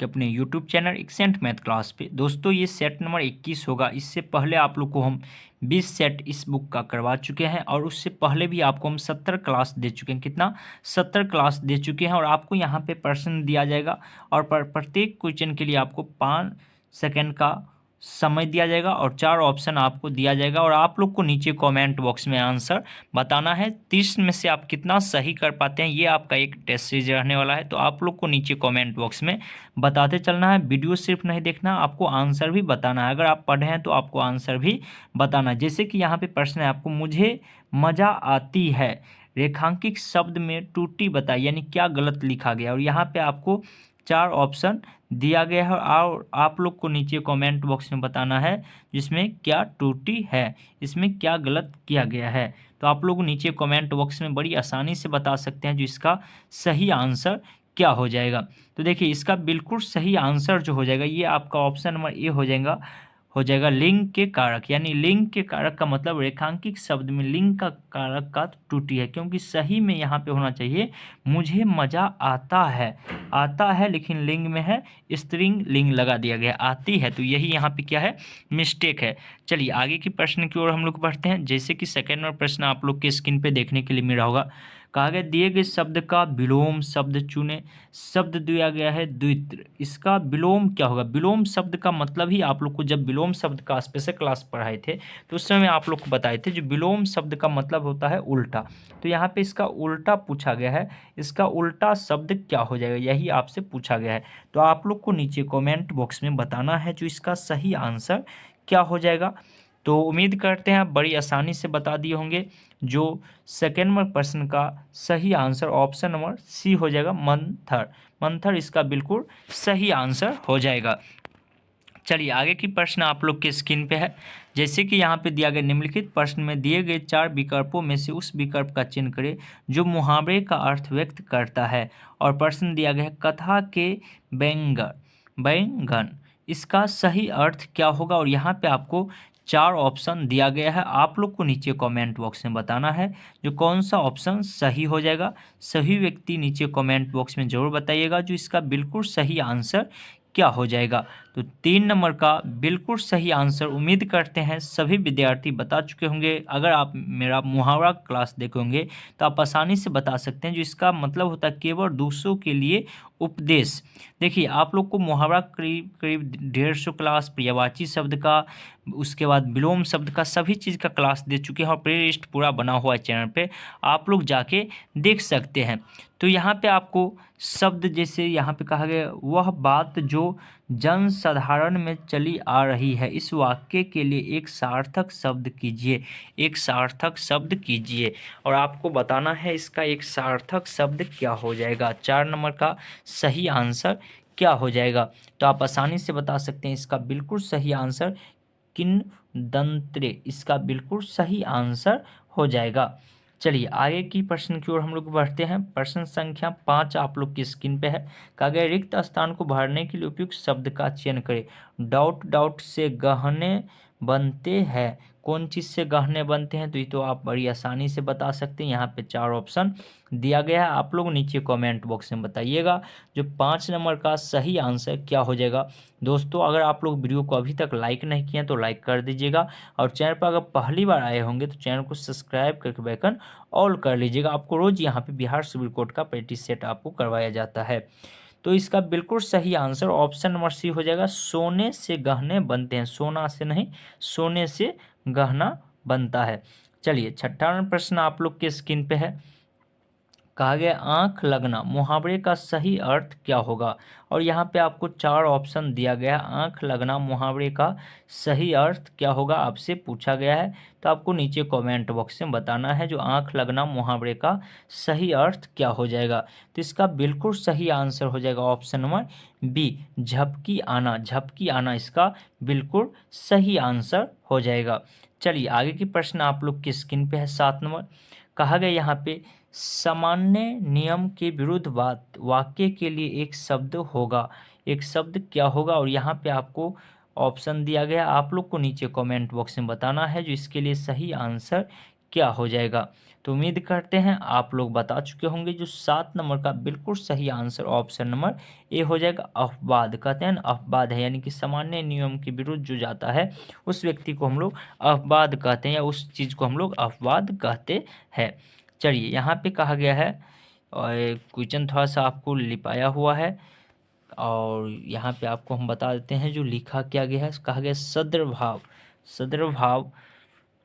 आपके अपने YouTube channel accent math class पे। दोस्तों ये सेट नंबर 21 होगा। इससे पहले आप लोग को हम 20 सेट इस बुक का करवा चुके हैं और उससे पहले भी आपको हम 70 क्लास दे चुके हैं। कितना? 70 क्लास दे चुके हैं। और आपको यहाँ पे प्रश्न दिया जाएगा और प्रत्येक क्वेश्चन के लिए आपको 5 सेकेंड का समय दिया जाएगा और 4 ऑप्शन आपको दिया जाएगा और आप लोग को नीचे कमेंट बॉक्स में आंसर बताना है। 30 में से आप कितना सही कर पाते हैं, ये आपका एक टेस्ट सीरीज रहने वाला है। तो आप लोग को नीचे कमेंट बॉक्स में बताते चलना है। वीडियो सिर्फ नहीं देखना, आपको आंसर भी बताना है। अगर आप पढ़े हैं तो आपको आंसर भी बताना है। जैसे कि यहाँ पे प्रश्न है आपको, मुझे मज़ा आती है रेखांकित शब्द में त्रुटि बताइए, यानी क्या गलत लिखा गया। और यहाँ पे आपको 4 ऑप्शन दिया गया है और आप लोग को नीचे कमेंट बॉक्स में बताना है जिसमें क्या त्रुटि है, इसमें क्या गलत किया गया है। तो आप लोग नीचे कमेंट बॉक्स में बड़ी आसानी से बता सकते हैं जो इसका सही आंसर क्या हो जाएगा। तो देखिए इसका बिल्कुल सही आंसर जो हो जाएगा ये आपका ऑप्शन नंबर ए हो जाएगा लिंग के कारक। यानी लिंग के कारक का मतलब रेखांकित शब्द में लिंग का कारक का त्रुटि है, क्योंकि सही में यहाँ पे होना चाहिए मुझे मज़ा आता है लेकिन लिंग में है स्त्रीलिंग लिंग लगा दिया गया, आती है। तो यही यहाँ पे क्या है, मिस्टेक है। चलिए आगे की प्रश्न की ओर हम लोग बढ़ते हैं। जैसे कि सेकेंड नंबर प्रश्न आप लोग के स्क्रीन पे देखने के लिए मिला होगा। कहा गया दिए गए शब्द का विलोम शब्द चुने। शब्द दिया गया है द्वित्र, इसका विलोम क्या होगा। विलोम शब्द का मतलब ही आप लोग को जब विलोम शब्द का स्पेशल क्लास पढ़ाए थे तो उस समय आप लोग को बताए थे जो विलोम शब्द का मतलब होता है उल्टा। तो यहाँ पे इसका उल्टा पूछा गया है, इसका उल्टा शब्द क्या हो जाएगा, यही आपसे पूछा गया है। तो आप लोग को नीचे कमेंट बॉक्स में बताना है जो इसका सही आंसर क्या हो जाएगा। तो उम्मीद करते हैं आप बड़ी आसानी से बता दिए होंगे। जो सेकेंड नंबर प्रश्न का सही आंसर ऑप्शन नंबर सी हो जाएगा, मंथर। मंथर इसका बिल्कुल सही आंसर हो जाएगा। चलिए आगे की प्रश्न आप लोग के स्क्रीन पे है। जैसे कि यहाँ पे दिया गया निम्नलिखित प्रश्न में दिए गए 4 विकल्पों में से उस विकल्प का चयन करें जो मुहावरे का अर्थ व्यक्त करता है। और प्रश्न दिया गया है कथा के बैंगन, इसका सही अर्थ क्या होगा। और यहाँ पे आपको 4 ऑप्शन दिया गया है। आप लोग को नीचे कमेंट बॉक्स में बताना है जो कौन सा ऑप्शन सही हो जाएगा। सही व्यक्ति नीचे कमेंट बॉक्स में ज़रूर बताइएगा जो इसका बिल्कुल सही आंसर क्या हो जाएगा। तो 3 नंबर का बिल्कुल सही आंसर उम्मीद करते हैं सभी विद्यार्थी बता चुके होंगे। अगर आप मेरा मुहावरा क्लास देखे होंगे तो आप आसानी से बता सकते हैं जो इसका मतलब होता है केवल दूसरों के लिए उपदेश। देखिए आप लोग को मुहावरा करीब करीब 150 क्लास, पर्यायवाची शब्द का, उसके बाद विलोम शब्द का, सभी चीज़ का क्लास दे चुके हैं और प्ले लिस्ट पूरा बना हुआ है चैनल पे, आप लोग जाके देख सकते हैं। तो यहाँ पे आपको शब्द जैसे यहाँ पे कहा गया वह बात जो जन साधारण में चली आ रही है, इस वाक्य के लिए एक सार्थक शब्द कीजिए, एक सार्थक शब्द कीजिए। और आपको बताना है इसका एक सार्थक शब्द क्या हो जाएगा, 4 नंबर का सही आंसर क्या हो जाएगा। तो आप आसानी से बता सकते हैं इसका बिल्कुल सही आंसर किंवदंती, इसका बिल्कुल सही आंसर हो जाएगा। चलिए आगे की प्रश्न की ओर हम लोग बढ़ते हैं। प्रश्न संख्या 5 आप लोग की स्क्रीन पे है। कहा गया रिक्त स्थान को भरने के लिए उपयुक्त शब्द का चयन करें। डॉट डॉट से गहने बनते हैं, कौन चीज़ से गहने बनते हैं, तो ये तो आप बड़ी आसानी से बता सकते हैं। यहाँ पे 4 ऑप्शन दिया गया है, आप लोग नीचे कमेंट बॉक्स में बताइएगा जो 5 नंबर का सही आंसर क्या हो जाएगा। दोस्तों अगर आप लोग वीडियो को अभी तक लाइक नहीं किए तो लाइक कर दीजिएगा और चैनल पर अगर पहली बार आए होंगे तो चैनल को सब्सक्राइब करके बेल ऑल कर लीजिएगा। आपको रोज़ यहाँ पे बिहार सिविल कोड का प्रैक्टिस सेट आपको करवाया जाता है। तो इसका बिल्कुल सही आंसर ऑप्शन नंबर सी हो जाएगा, सोने से गहने बनते हैं, सोना से नहीं सोने से गहना बनता है। चलिए छठा प्रश्न आप लोग के स्क्रीन पे है। कहा गया आंख लगना मुहावरे का सही अर्थ क्या होगा। और यहाँ पे आपको 4 ऑप्शन दिया गया है। आंख लगना मुहावरे का सही अर्थ क्या होगा आपसे पूछा गया है। तो आपको नीचे कमेंट बॉक्स में बताना है जो आंख लगना मुहावरे का सही अर्थ क्या हो जाएगा। तो इसका बिल्कुल सही आंसर हो जाएगा ऑप्शन नंबर बी, झपकी आना। झपकी आना इसका बिल्कुल सही आंसर हो जाएगा। चलिए आगे की प्रश्न आप लोग की स्क्रीन पे है 7 नंबर। कहा गया यहाँ पे सामान्य नियम के विरुद्ध वाक्य के लिए एक शब्द होगा, एक शब्द क्या होगा। और यहाँ पे आपको ऑप्शन दिया गया, आप लोग को नीचे कमेंट बॉक्स में बताना है जो इसके लिए सही आंसर क्या हो जाएगा। तो उम्मीद करते हैं आप लोग बता चुके होंगे। जो 7 नंबर का बिल्कुल सही आंसर ऑप्शन नंबर ए हो जाएगा, अपवाद। कहते हैं ना, अपवाद है यानी कि सामान्य नियम के विरुद्ध जो जाता है उस व्यक्ति को हम लोग अपवाद कहते हैं, या उस चीज़ को हम लोग अपवाद कहते हैं। चलिए यहाँ पे कहा गया है, और क्वेश्चन थोड़ा सा आपको लिपाया हुआ है, और यहाँ पे आपको हम बता देते हैं जो लिखा क्या गया है। कहा गया सद्भाव, सद्भाव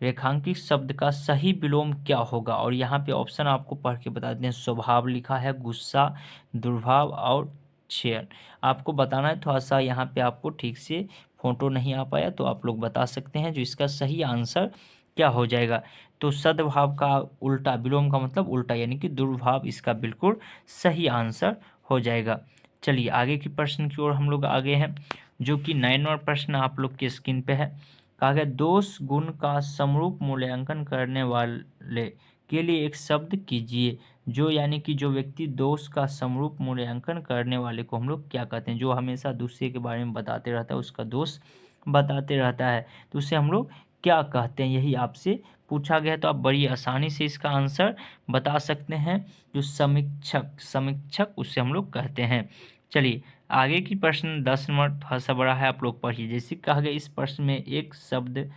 रेखांकित शब्द का सही विलोम क्या होगा। और यहाँ पे ऑप्शन आपको पढ़ के बता देते हैं। स्वभाव लिखा है, गुस्सा, दुर्भाव और क्षण। आपको बताना है, थोड़ा सा यहाँ पे आपको ठीक से फोटो नहीं आ पाया तो आप लोग बता सकते हैं जो इसका सही आंसर क्या हो जाएगा। तो सद्भाव का उल्टा, विलोम का मतलब उल्टा यानी कि दुर्भाव, इसका बिल्कुल सही आंसर हो जाएगा। चलिए आगे की प्रश्न की ओर हम लोग आगे हैं, जो कि 9 नंबर प्रश्न आप लोग की स्क्रीन पे है। कहा गया दोष गुण का समरूप मूल्यांकन करने वाले के लिए एक शब्द कीजिए। जो यानी कि जो व्यक्ति दोष का समरूप मूल्यांकन करने वाले को हम लोग क्या कहते हैं, जो हमेशा दूसरे के बारे में बताते रहता है, उसका दोष बताते रहता है, तो उसे हम लोग क्या कहते हैं, यही आपसे पूछा गया है। तो आप बड़ी आसानी से इसका आंसर बता सकते हैं। जो समीक्षक, समीक्षक उसे हम लोग कहते हैं। चलिए आगे की प्रश्न 10 नंबर थोड़ा सा बड़ा है, आप लोग पढ़िए। जैसे कहा गया इस प्रश्न में एक शब्द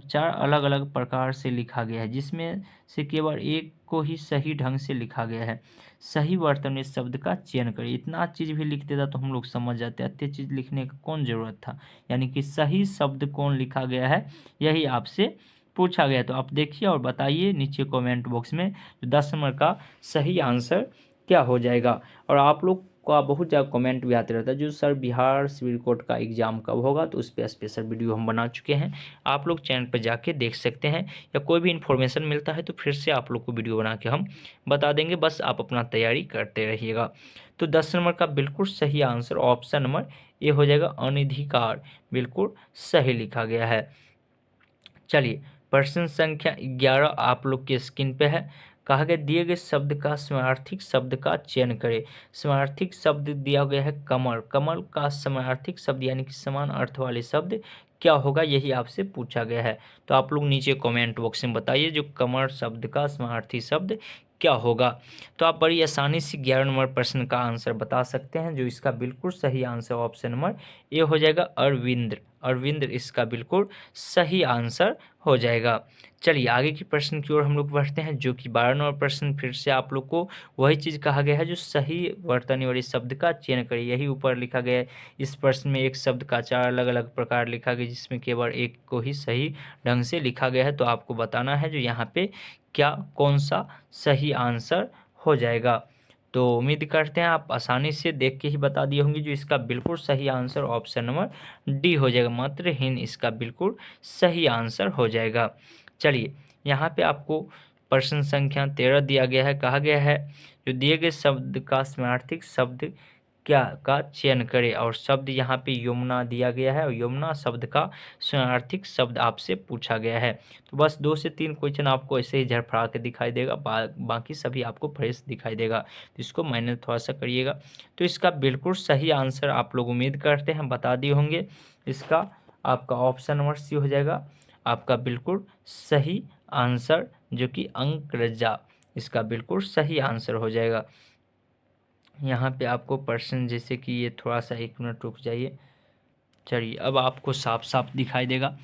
4 अलग अलग प्रकार से लिखा गया है, जिसमें से केवल एक को ही सही ढंग से लिखा गया है। सही वर्तन में शब्द का चयन करिए। इतना चीज़ भी लिख देता तो हम लोग समझ जाते, इतनी चीज़ लिखने का कौन ज़रूरत था। यानी कि सही शब्द कौन लिखा गया है, यही आपसे पूछा गया। तो आप देखिए और बताइए नीचे कमेंट बॉक्स में 10 नंबर का सही आंसर क्या हो जाएगा। और आप लोग का बहुत ज़्यादा कमेंट भी आते रहता है जो सर बिहार सिविल कोर्ट का एग्ज़ाम कब होगा, तो उस पर स्पेशल वीडियो हम बना चुके हैं, आप लोग चैनल पर जाके देख सकते हैं। या कोई भी इन्फॉर्मेशन मिलता है तो फिर से आप लोग को वीडियो बना के हम बता देंगे, बस आप अपना तैयारी करते रहिएगा। तो 10 नंबर का बिल्कुल सही आंसर ऑप्शन नंबर ए हो जाएगा, अनधिकार, बिल्कुल सही लिखा गया है। चलिए प्रश्न संख्या 11 आप लोग के स्क्रीन पे है। कहा गया दिए गए शब्द का समानार्थी शब्द का चयन करें। समानार्थी शब्द दिया गया है कमल, कमल का समानार्थी शब्द यानी कि समान अर्थ वाले शब्द क्या होगा, यही आपसे पूछा गया है। तो आप लोग नीचे कमेंट बॉक्स में बताइए जो कमल शब्द का समानार्थी शब्द क्या होगा। तो आप बड़ी आसानी से 11 नंबर प्रश्न का आंसर बता सकते हैं। जो इसका बिल्कुल सही आंसर ऑप्शन नंबर ए हो जाएगा, अरविंद, अरविंद इसका बिल्कुल सही आंसर हो जाएगा। चलिए आगे की प्रश्न की ओर हम लोग बढ़ते हैं, जो कि 12 नंबर प्रश्न फिर से आप लोग को वही चीज़ कहा गया है, जो सही वर्तनी वाले शब्द का चयन करिए, यही ऊपर लिखा गया है। इस प्रश्न में एक शब्द का 4 अलग अलग प्रकार लिखा गया, जिसमें केवल एक को ही सही ढंग से लिखा गया है। तो आपको बताना है जो यहाँ पे क्या कौन सा सही आंसर हो जाएगा। तो उम्मीद करते हैं आप आसानी से देख के ही बता दिए होंगे। जो इसका बिल्कुल सही आंसर ऑप्शन नंबर डी हो जाएगा, मात्रहीन इसका बिल्कुल सही आंसर हो जाएगा। चलिए यहाँ पे आपको प्रश्न संख्या 13 दिया गया है। कहा गया है जो दिए गए शब्द का समानार्थी शब्द क्या का चयन करें, और शब्द यहाँ पे यमुना दिया गया है, और यमुना शब्द का समानार्थी शब्द आपसे पूछा गया है। तो बस 2 से 3 क्वेश्चन आपको ऐसे ही झड़फड़ा के दिखाई देगा, बाकी सभी आपको फ्रेश दिखाई देगा, तो इसको मैंने थोड़ा सा करिएगा। तो इसका बिल्कुल सही आंसर आप लोग उम्मीद करते हैं बता दिए होंगे। इसका आपका ऑप्शन नंबर सी हो जाएगा, आपका बिल्कुल सही आंसर, जो कि अंकरजा, इसका बिल्कुल सही आंसर हो जाएगा। यहाँ पे आपको प्रश्न जैसे कि ये थोड़ा सा 1 मिनट रुक जाइए। चलिए अब आपको साफ साफ दिखाई देगा।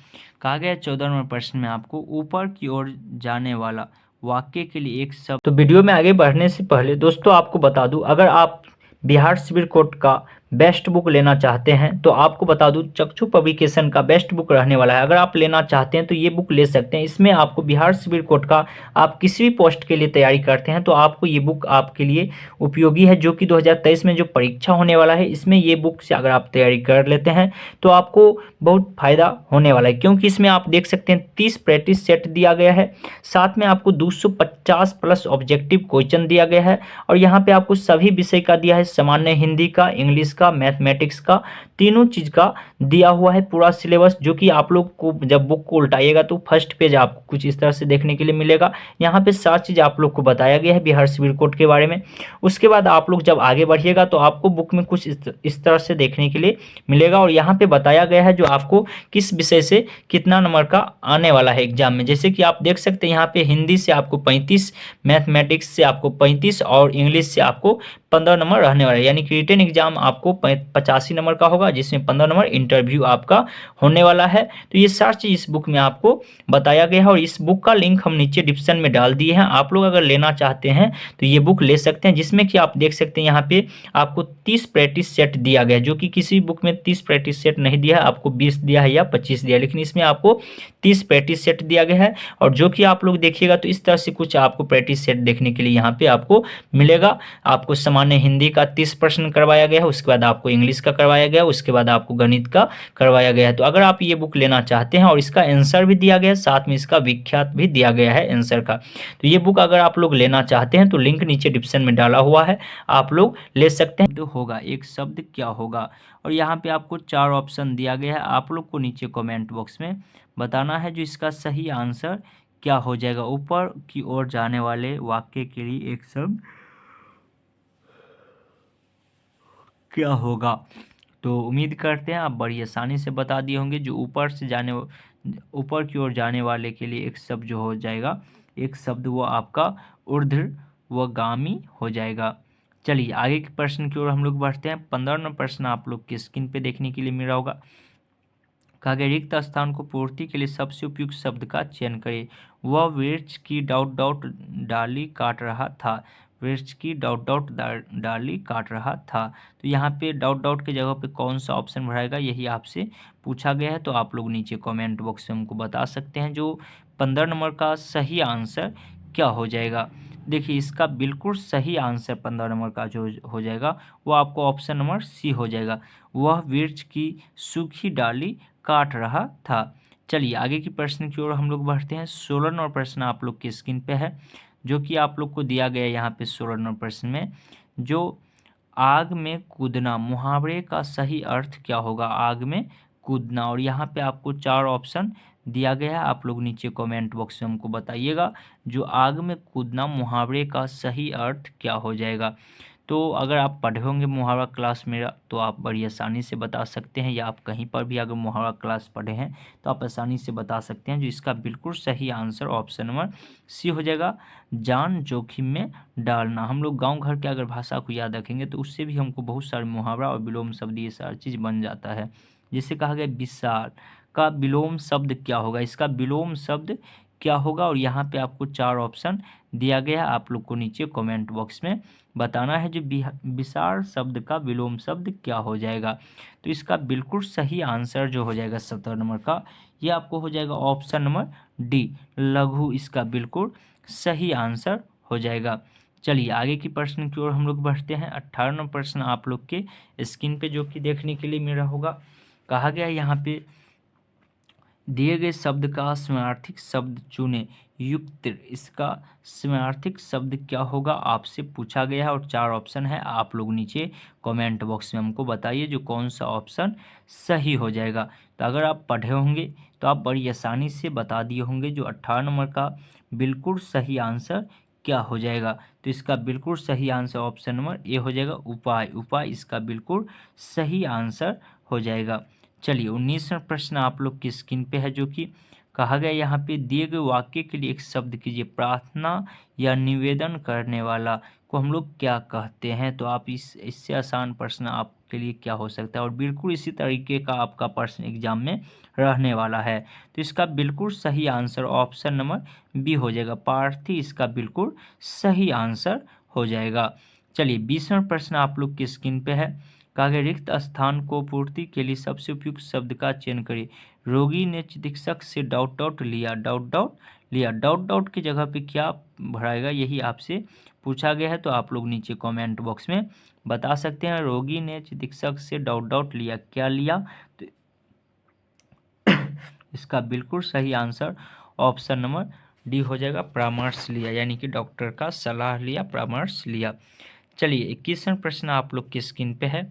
कहा गया 14 नंबर प्रश्न में आपको ऊपर की ओर जाने वाला वाक्य के लिए एक शब्द। तो वीडियो में आगे बढ़ने से पहले दोस्तों आपको बता दूं, अगर आप बिहार सिविल कोर्ट का बेस्ट बुक लेना चाहते हैं तो आपको बता दूं चक्षु पब्लिकेशन का बेस्ट बुक रहने वाला है। अगर आप लेना चाहते हैं तो ये बुक ले सकते हैं। इसमें आपको बिहार सिविल कोर्ट का आप किसी भी पोस्ट के लिए तैयारी करते हैं तो आपको ये बुक आपके लिए उपयोगी है, जो कि 2023 में जो परीक्षा होने वाला है इसमें ये बुक से अगर आप तैयारी कर लेते हैं तो आपको बहुत फायदा होने वाला है। क्योंकि इसमें आप देख सकते हैं 30 प्रैक्टिस सेट दिया गया है, साथ में आपको 250 प्लस ऑब्जेक्टिव क्वेश्चन दिया गया है, और यहाँ पे आपको सभी विषय का दिया है, सामान्य हिंदी का, इंग्लिश का, मैथमेटिक्स का, तीनों चीज़ का दिया हुआ है पूरा सिलेबस, जो कि आप लोग को जब बुक को उल्टाइएगा तो फर्स्ट पेज आपको कुछ इस तरह से देखने के लिए मिलेगा। यहाँ पे सारी चीज़ आप लोग को बताया गया है बिहार सिविल कोड के बारे में। उसके बाद आप लोग जब आगे बढ़िएगा तो आपको बुक में कुछ इस तरह से देखने के लिए मिलेगा, और यहाँ पे बताया गया है जो आपको किस विषय से कितना नंबर का आने वाला है एग्जाम में। जैसे कि आप देख सकते हैं यहाँ पे हिंदी से आपको 35, मैथमेटिक्स से आपको 35 और इंग्लिश से आपको 15 नंबर रहने वाला है, यानी कि रिटन एग्जाम आपको 85 नंबर का होगा, जिसमें 15 नंबर इंटरव्यू आपका होने वाला है। तो ये सारी चीज़ इस बुक में आपको बताया गया है, और इस बुक का लिंक हम नीचे डिस्क्रिप्शन में डाल दिए हैं। आप लोग अगर लेना चाहते हैं तो ये बुक ले सकते हैं, जिसमें कि आप देख सकते हैं यहाँ पे आपको 30 प्रैक्टिस सेट दिया गया है, जो कि किसी बुक में 30 प्रैक्टिस सेट नहीं दिया है, आपको 20 दिया है या 25 दिया है, लेकिन इसमें आपको 30 प्रैक्टिस सेट दिया गया है। और जो कि आप लोग देखिएगा तो इस तरह से कुछ आपको प्रैक्टिस सेट देखने के लिए यहाँ पे आपको मिलेगा। आपको सामान्य हिंदी का 30 प्रश्न करवाया गया है, उसके बाद आपको इंग्लिश का करवाया गया है, उसके बाद आपको गणित का करवाया गया है। तो अगर आप ये बुक लेना चाहते हैं, और इसका आंसर भी दिया गया है, साथ में इसका विख्यात भी दिया गया है आंसर का, तो ये बुक अगर आप लोग लेना चाहते हैं तो लिंक नीचे डिस्क्रिप्शन में डाला हुआ है, आप लोग ले सकते हैं। तो होगा एक शब्द क्या होगा, और यहाँ पे आपको 4 ऑप्शन दिया गया है, आप लोग को नीचे कमेंट बॉक्स में बताना है जो इसका सही आंसर क्या हो जाएगा। ऊपर की ओर जाने वाले वाक्य के लिए एक शब्द क्या होगा। तो उम्मीद करते हैं आप बड़ी आसानी से बता दिए होंगे। जो ऊपर की ओर जाने वाले के लिए एक शब्द जो हो जाएगा, एक शब्द वो आपका ऊर्ध्वगामी हो जाएगा। चलिए आगे के प्रश्न की ओर हम लोग बढ़ते हैं। 15वां प्रश्न आप लोग की स्क्रीन पे देखने के लिए मिल रहा होगा। कहा गया रिक्त स्थान को पूर्ति के लिए सबसे उपयुक्त शब्द का चयन करें। वह वृक्ष की डॉट डॉट डाली काट रहा था। वृक्ष की डॉट डॉट डाली काट रहा था। तो यहाँ पे डॉट डॉट के जगह पे कौन सा ऑप्शन भराएगा, यही आपसे पूछा गया है। तो आप लोग नीचे कमेंट बॉक्स में हमको बता सकते हैं जो 15 नंबर का सही आंसर क्या हो जाएगा। देखिए इसका बिल्कुल सही आंसर 15 नंबर का जो हो जाएगा वो आपको ऑप्शन नंबर सी हो जाएगा। वह वृक्ष की सूखी डाली काट रहा था। चलिए आगे की प्रश्न की ओर हम लोग बढ़ते हैं। 16 नंबर प्रश्न आप लोग की स्क्रीन पे है, जो कि आप लोग को दिया गया है यहाँ पे 16 नंबर प्रश्न में। जो आग में कूदना मुहावरे का सही अर्थ क्या होगा। आग में कूदना, और यहाँ पे आपको 4 ऑप्शन दिया गया है, आप लोग नीचे कमेंट बॉक्स में हमको बताइएगा जो आग में कूदना मुहावरे का सही अर्थ क्या हो जाएगा। तो अगर आप पढ़े होंगे मुहावरा क्लास मेरा तो आप बड़ी आसानी से बता सकते हैं, या आप कहीं पर भी अगर मुहावरा क्लास पढ़े हैं तो आप आसानी से बता सकते हैं। जो इसका बिल्कुल सही आंसर ऑप्शन नंबर सी हो जाएगा, जान जोखिम में डालना। हम लोग गांव घर के अगर भाषा को याद रखेंगे तो उससे भी हमको बहुत सारे मुहावरा और विलोम शब्द ये सारी चीज़ बन जाता है। जैसे कहा गया विशाल का विलोम शब्द क्या होगा। इसका विलोम शब्द क्या होगा, और यहाँ पे आपको 4 ऑप्शन दिया गया है, आप लोग को नीचे कमेंट बॉक्स में बताना है जो विशाल शब्द का विलोम शब्द क्या हो जाएगा। तो इसका बिल्कुल सही आंसर जो हो जाएगा 17 नंबर का, ये आपको हो जाएगा ऑप्शन नंबर डी, लघु। इसका बिल्कुल सही आंसर हो जाएगा। चलिए आगे की प्रश्न की ओर हम लोग बढ़ते हैं। 18 नंबर प्रश्न आप लोग के स्क्रीन पे जो कि देखने के लिए मिल रहा होगा। कहा गया यहाँ पे दिए गए शब्द का समानार्थक शब्द चुने युक्त। इसका समानार्थक शब्द क्या होगा आपसे पूछा गया है, और 4 ऑप्शन है, आप लोग नीचे कमेंट बॉक्स में हमको बताइए जो कौन सा ऑप्शन सही हो जाएगा। तो अगर आप पढ़े होंगे तो आप बड़ी आसानी से बता दिए होंगे जो 18 नंबर का बिल्कुल सही आंसर क्या हो जाएगा। तो इसका बिल्कुल सही आंसर ऑप्शन नंबर ए हो जाएगा, उपाय। उपाय इसका बिल्कुल सही आंसर हो जाएगा। चलिए 19वां प्रश्न आप लोग की स्क्रीन पे है, जो कि कहा गया यहाँ पे दिए गए वाक्य के लिए एक शब्द कीजिए। प्रार्थना या निवेदन करने वाला को हम लोग क्या कहते हैं। तो आप इससे आसान प्रश्न आपके लिए क्या हो सकता है, और बिल्कुल इसी तरीके का आपका प्रश्न एग्जाम में रहने वाला है। तो इसका बिल्कुल सही आंसर ऑप्शन नंबर बी हो जाएगा, प्रार्थी। इसका बिल्कुल सही आंसर हो जाएगा। चलिए 20वां प्रश्न आप लोग की स्क्रीन पे है। कहा गया रिक्त स्थान को पूर्ति के लिए सबसे उपयुक्त शब्द का चयन करें। रोगी ने चिकित्सक से डॉट डॉट लिया, डॉट डॉट लिया। डॉट डॉट की जगह पे क्या भराएगा, यही आपसे पूछा गया है। तो आप लोग नीचे कमेंट बॉक्स में बता सकते हैं। रोगी ने चिकित्सक से डॉट डॉट लिया, क्या लिया। तो इसका बिल्कुल सही आंसर ऑप्शन नंबर डी हो जाएगा, परामर्श लिया, यानी कि डॉक्टर का सलाह लिया, परामर्श लिया। चलिए 21वां प्रश्न आप लोग की स्क्रीन पे है,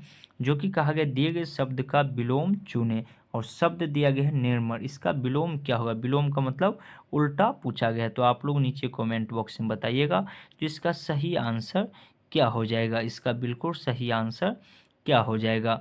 जो कि कहा गया दिए गए शब्द का विलोम चुने, और शब्द दिया गया है निर्मल, इसका विलोम क्या होगा? विलोम का मतलब उल्टा पूछा गया है। तो आप लोग नीचे कमेंट बॉक्स में बताइएगा तो इसका सही आंसर क्या हो जाएगा, इसका बिल्कुल सही आंसर क्या हो जाएगा।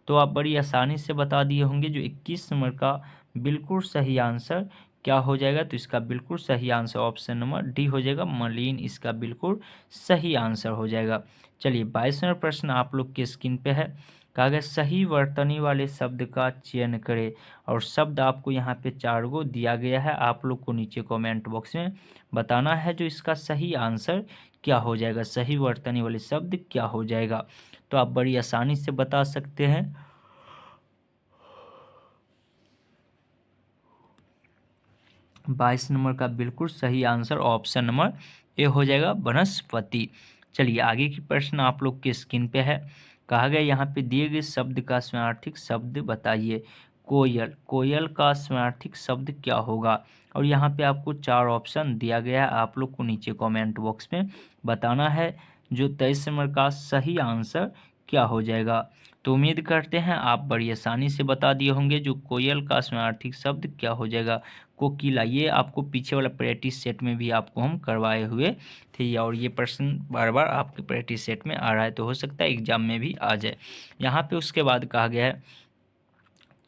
तो आप बड़ी आसानी से बता दिए होंगे। जो 21 नंबर का बिल्कुल सही आंसर क्या हो जाएगा, तो इसका बिल्कुल सही आंसर ऑप्शन नंबर डी हो जाएगा, मलिन, इसका बिल्कुल सही आंसर हो जाएगा। चलिए 22 नंबर प्रश्न आप लोग के स्क्रीन पे है। कहा गया सही वर्तनी वाले शब्द का चयन करें, और शब्द आपको यहाँ पे 4 गो दिया गया है, आप लोग को नीचे कमेंट बॉक्स में बताना है जो इसका सही आंसर क्या हो जाएगा, सही वर्तनी वाले शब्द क्या हो जाएगा। तो आप बड़ी आसानी से बता सकते हैं। 22 नंबर का बिल्कुल सही आंसर ऑप्शन नंबर ए हो जाएगा, वनस्पति। चलिए आगे की प्रश्न आप लोग के स्क्रीन पे है। कहा गया यहाँ पे दिए गए शब्द का समानार्थक शब्द बताइए। कोयल, कोयल का समानार्थक शब्द क्या होगा? और यहाँ पे आपको 4 ऑप्शन दिया गया है, आप लोग को नीचे कमेंट बॉक्स में बताना है जो 23 नंबर का सही आंसर क्या हो जाएगा। तो उम्मीद करते हैं आप बड़ी आसानी से बता दिए होंगे जो कोयल का समानार्थक शब्द क्या हो जाएगा, कोकिला। ये आपको पीछे वाला प्रैक्टिस सेट में भी आपको हम करवाए हुए थे, और ये प्रश्न बार बार आपके प्रैक्टिस सेट में आ रहा है, तो हो सकता है एग्जाम में भी आ जाए। यहाँ पे उसके बाद कहा गया है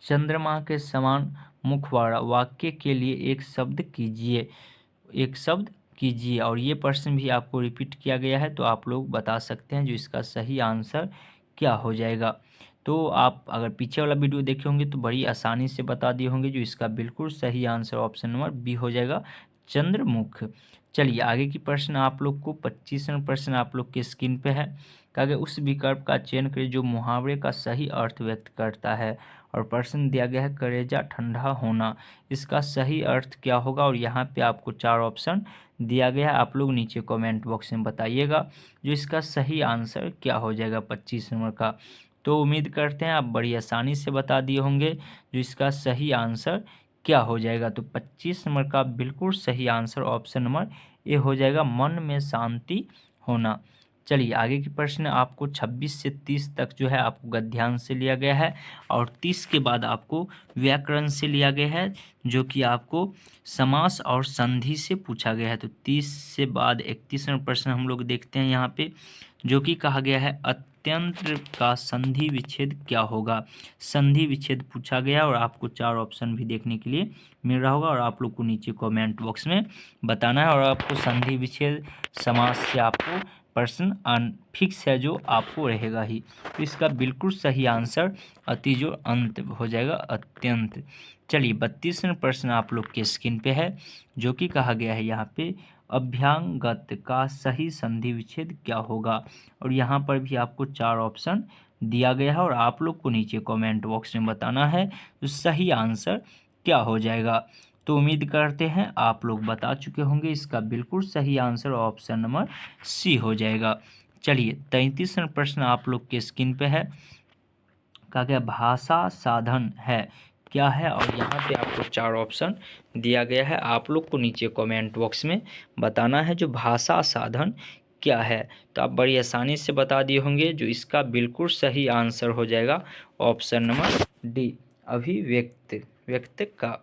चंद्रमा के समान मुख वाला वाक्य के लिए एक शब्द कीजिए, एक शब्द कीजिए। और ये प्रश्न भी आपको रिपीट किया गया है, तो आप लोग बता सकते हैं जो इसका सही आंसर क्या हो जाएगा। तो आप अगर पीछे वाला वीडियो देखे होंगे तो बड़ी आसानी से बता दिए होंगे जो इसका बिल्कुल सही आंसर ऑप्शन नंबर बी हो जाएगा, चंद्रमुख। चलिए आगे की प्रश्न आप लोग को 25वां प्रश्न आप लोग के स्क्रीन पे है। कहा गया उस विकल्प का चयन करें जो मुहावरे का सही अर्थ व्यक्त करता है, और प्रश्न दिया गया है कलेजा ठंडा होना, इसका सही अर्थ क्या होगा? और यहाँ पे आपको 4 ऑप्शन दिया गया है, आप लोग नीचे कमेंट बॉक्स में बताइएगा जो इसका सही आंसर क्या हो जाएगा 25 नंबर का। तो उम्मीद करते हैं आप बड़ी आसानी से बता दिए होंगे जो इसका सही आंसर क्या हो जाएगा। तो 25 नंबर का बिल्कुल सही आंसर ऑप्शन नंबर ए हो जाएगा, मन में शांति होना। चलिए आगे की प्रश्न आपको 26 से 30 तक जो है आपको गद्यांश से लिया गया है, और 30 के बाद आपको व्याकरण से लिया गया है, जो कि आपको समास और संधि से पूछा गया है। तो 30 से बाद 31वां प्रश्न हम लोग देखते हैं यहाँ पे, जो कि कहा गया है अत्यंत का संधि विच्छेद क्या होगा। संधि विच्छेद पूछा गया, और आपको 4 ऑप्शन भी देखने के लिए मिल रहा होगा, और आप लोग को नीचे कमेंट बॉक्स में बताना है। और आपको संधि विच्छेद समास से आपको प्रश्न फिक्स है जो आपको रहेगा ही। तो इसका बिल्कुल सही आंसर अति जो अंत हो जाएगा, अत्यंत। चलिए 32वां प्रश्न आप लोग के स्क्रीन पे है, जो कि कहा गया है यहाँ पे अभ्यांगत का सही संधि विच्छेद क्या होगा। और यहाँ पर भी आपको 4 ऑप्शन दिया गया है, और आप लोग को नीचे कमेंट बॉक्स में बताना है तो सही आंसर क्या हो जाएगा। तो उम्मीद करते हैं आप लोग बता चुके होंगे, इसका बिल्कुल सही आंसर ऑप्शन नंबर सी हो जाएगा। चलिए 33वां प्रश्न आप लोग के स्क्रीन पे है। कहा गया भाषा साधन है क्या है, और यहाँ पे आपको 4 ऑप्शन दिया गया है, आप लोग को नीचे कमेंट बॉक्स में बताना है जो भाषा साधन क्या है। तो आप बड़ी आसानी से बता दिए होंगे जो इसका बिल्कुल सही आंसर हो जाएगा ऑप्शन नंबर डी, अभिव्यक्त, व्यक्त का।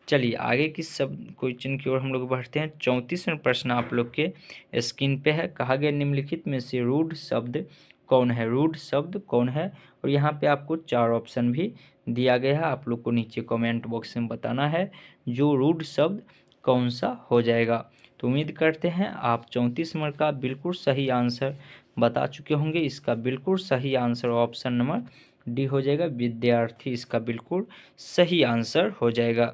चलिए आगे की सब क्वेश्चन की ओर हम लोग बढ़ते हैं। 34वां प्रश्न आप लोग के स्क्रीन पे है। कहा गया निम्नलिखित में से रूढ़ शब्द कौन है, रूढ़ शब्द कौन है। और यहाँ पे आपको 4 ऑप्शन भी दिया गया है, आप लोग को नीचे कमेंट बॉक्स में बताना है जो रूढ़ शब्द कौन सा हो जाएगा। तो उम्मीद करते हैं आप 34 नंबर का बिल्कुल सही आंसर बता चुके होंगे, इसका बिल्कुल सही आंसर ऑप्शन नंबर डी हो जाएगा, विद्यार्थी, इसका बिल्कुल सही आंसर हो जाएगा।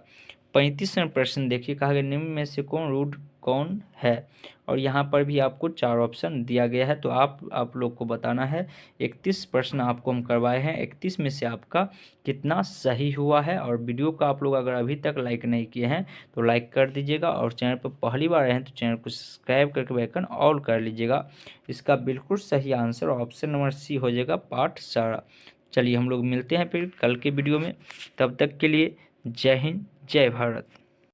35वां प्रश्न देखिए, कहा गया निम्न में से कौन रूढ़ कौन है। और यहाँ पर भी आपको 4 ऑप्शन दिया गया है, तो आप लोग को बताना है। 31 प्रश्न आपको हम करवाए हैं, 31 में से आपका कितना सही हुआ है। और वीडियो को आप लोग अगर अभी तक लाइक नहीं किए हैं तो लाइक कर दीजिएगा, और चैनल पर पहली बार आए हैं तो चैनल को सब्सक्राइब करके बेल आइकन ऑल कर लीजिएगा। इसका बिल्कुल सही आंसर ऑप्शन नंबर सी हो जाएगा, पाठशाला। चलिए हम लोग मिलते हैं फिर कल के वीडियो में, तब तक के लिए जय हिंद, जय भारत।